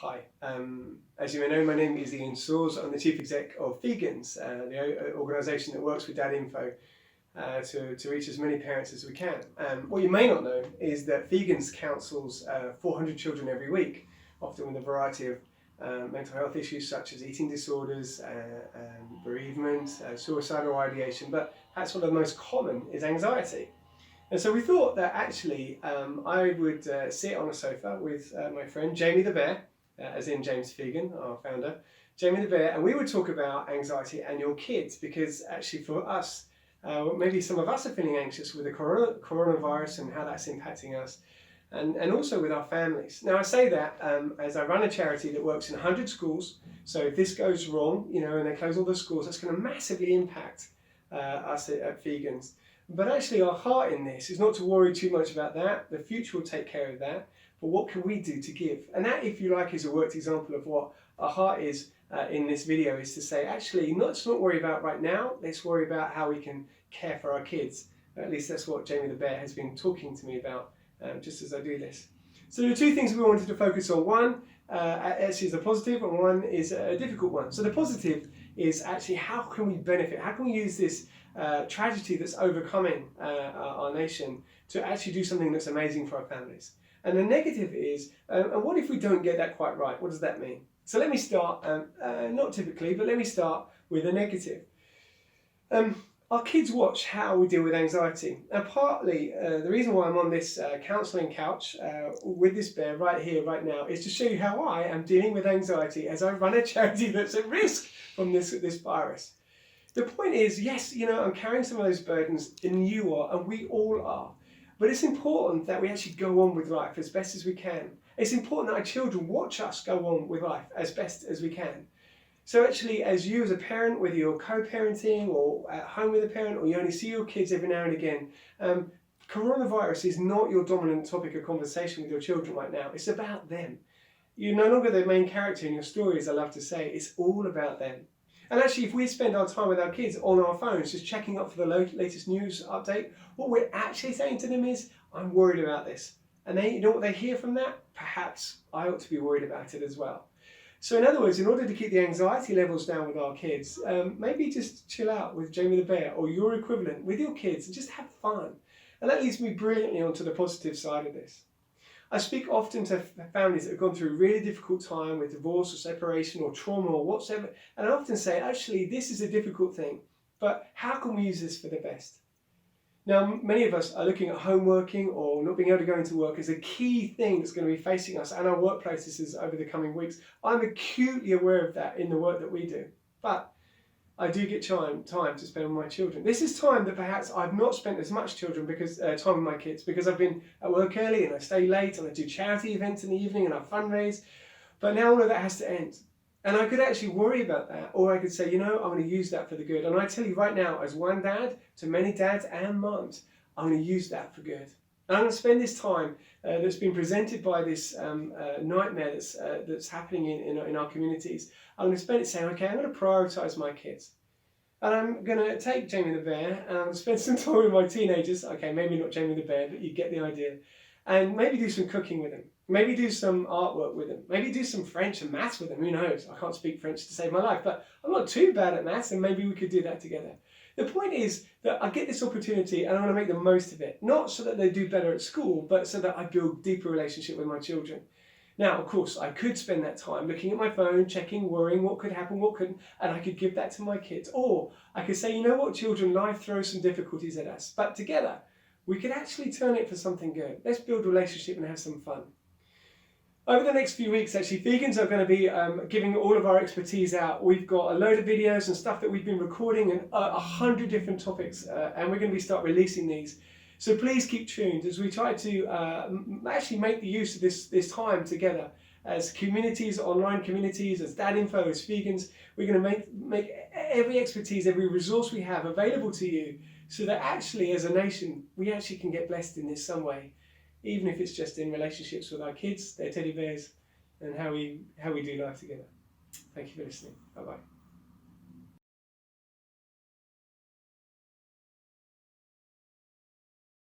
Hi, as you may know, my name is Ian Soars. I'm the Chief Exec of Vegans, the organisation that works with Dad Info to reach as many parents as we can. What you may not know is that Vegans counsels 400 children every week, often with a variety of mental health issues such as eating disorders, bereavement, suicidal ideation, but perhaps one of the most common is anxiety. And so we thought that actually I would sit on a sofa with my friend Jamie the Bear, as in James Vegan, our founder, Jamie the Bear, and we would talk about anxiety and your kids, because actually for us, maybe some of us are feeling anxious with the coronavirus and how that's impacting us, and also with our families. Now I say that as I run a charity that works in 100 schools, so if this goes wrong, and they close all the schools, that's going to massively impact us at Vegans. But actually our heart in this is not to worry too much about that. The future will take care of that. But what can we do to give? And that, if you like, is a worked example of what our heart is in this video, is to say, actually, let's not worry about right now. Let's worry about how we can care for our kids. At least that's what Jamie the Bear has been talking to me about just as I do this. So there are two things we wanted to focus on. One actually is a positive, and one is a difficult one. So the positive is actually how can we benefit? How can we use this tragedy that's overcoming our nation to actually do something that's amazing for our families? And the negative is, and what if we don't get that quite right? What does that mean? So let me start, not typically, but let me start with a negative. Our kids watch how we deal with anxiety. And partly, the reason why I'm on this counselling couch with this bear right here, right now, is to show you how I am dealing with anxiety as I run a charity that's at risk from this virus. The point is, yes, I'm carrying some of those burdens, and you are, and we all are. But it's important that we actually go on with life as best as we can. It's important that our children watch us go on with life as best as we can. So actually, as you as a parent, whether you're co-parenting or at home with a parent, or you only see your kids every now and again, coronavirus is not your dominant topic of conversation with your children right now. It's about them. You're no longer the main character in your story, as I love to say. It's all about them. And actually, if we spend our time with our kids on our phones, just checking up for the latest news update, what we're actually saying to them is, I'm worried about this. And you know what they hear from that? Perhaps I ought to be worried about it as well. So in other words, in order to keep the anxiety levels down with our kids, maybe just chill out with Jamie the Bear or your equivalent with your kids and just have fun. And that leads me brilliantly onto the positive side of this. I speak often to families that have gone through a really difficult time with divorce or separation or trauma or whatsoever, and I often say, actually, this is a difficult thing, but how can we use this for the best? Now, many of us are looking at home working or not being able to go into work as a key thing that's going to be facing us and our workplaces over the coming weeks. I'm acutely aware of that in the work that we do, but I do get time to spend with my children. This is time that perhaps I've not spent as much time with my kids, because I've been at work early and I stay late and I do charity events in the evening and I fundraise. But now all of that has to end. And I could actually worry about that, or I could say, I'm going to use that for the good. And I tell you right now, as one dad to many dads and mums, I'm going to use that for good. And I'm going to spend this time that's been presented by this nightmare that's happening in our communities. I'm going to spend it saying, okay, I'm going to prioritise my kids. And I'm going to take Jamie the Bear and I'm going to spend some time with my teenagers. Okay, maybe not Jamie the Bear, but you get the idea. And maybe do some cooking with them. Maybe do some artwork with them. Maybe do some French and maths with them. Who knows? I can't speak French to save my life, but I'm not too bad at maths, and maybe we could do that together. The point is that I get this opportunity and I want to make the most of it. Not so that they do better at school, but so that I build deeper relationship with my children. Now, of course, I could spend that time looking at my phone, checking, worrying what could happen, what couldn't, and I could give that to my kids. Or I could say, you know what, children, life throws some difficulties at us, but together we could actually turn it for something good. Let's build a relationship and have some fun. Over the next few weeks, actually, Vegans are going to be giving all of our expertise out. We've got a load of videos and stuff that we've been recording, and 100 different topics, and we're going to start releasing these. So please keep tuned as we try to actually make the use of this time together as communities, online communities, as Dad Info, as Vegans. We're going to make every expertise, every resource we have available to you, so that actually, as a nation, we actually can get blessed in this some way. Even if it's just in relationships with our kids, their teddy bears, and how we do life together. Thank you for listening. Bye-bye.